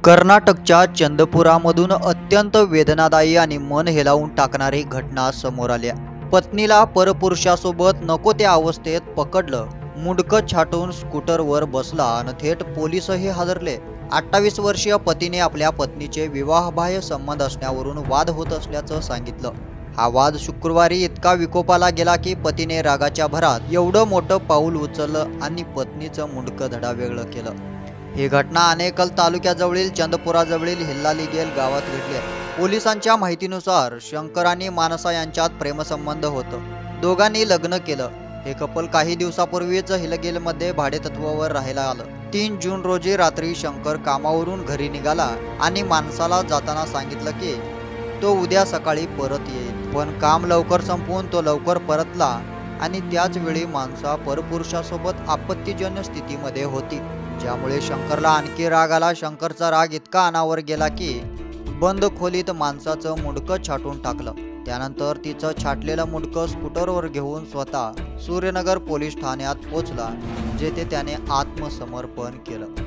कर्नाटकच्या चंदपुरामधून अत्यंत वेदनादायी आणि मन हेलावून टाकणारी घटना समोर आली. पत्नीला परपुरुषासोबत नको त्या अवस्थेत पकडलं, मुंडकं छाटून स्कूटरवर बसला आणि थेट पोलीसही हादरले. 28 वर्षीय पतीने आपल्या पत्नीचे विवाहबाह्य संबंध असण्यावरून वाद होत असल्याचं सांगितलं. हा वाद शुक्रवारी इतका विकोपाला गेला की पतीने रागाच्या भरात एवढं मोठं पाऊल उचललं आणि पत्नीचं मुंडकं धडावेगळं केलं. ही घटना आनेकल तालुक्याजवळील चंदपुराजवळील हिल्लालीगेल गावात घडली आहे. पोलिसांच्या माहितीनुसार शंकर आणि मानसा यांच्यात प्रेमसंबंध होतं. दोघांनी लग्न केलं. हे कपल काही दिवसापूर्वीच हिलगेलमध्ये भाडेतत्वावर राहायला आलं. 3 जून रोजी रात्री शंकर कामावरून घरी निघाला आणि माणसाला जाताना सांगितलं की तो उद्या सकाळी परत येईल. पण काम लवकर संपवून तो लवकर परतला आणि त्याच वेळी माणसा परपुरुषासोबत आपत्तीजन्य स्थितीमध्ये होती, ज्यामुळे शंकरला आणखी राग आला. शंकरचा राग इतका अनावर गेला की बंद खोलीत माणसाचं मुंडकं छाटून टाकलं. त्यानंतर तिचं छाटलेलं मुंडकं स्कूटरवर घेऊन स्वतः सूर्यनगर पोलीस ठाण्यात पोहोचला, जेथे त्याने आत्मसमर्पण केलं.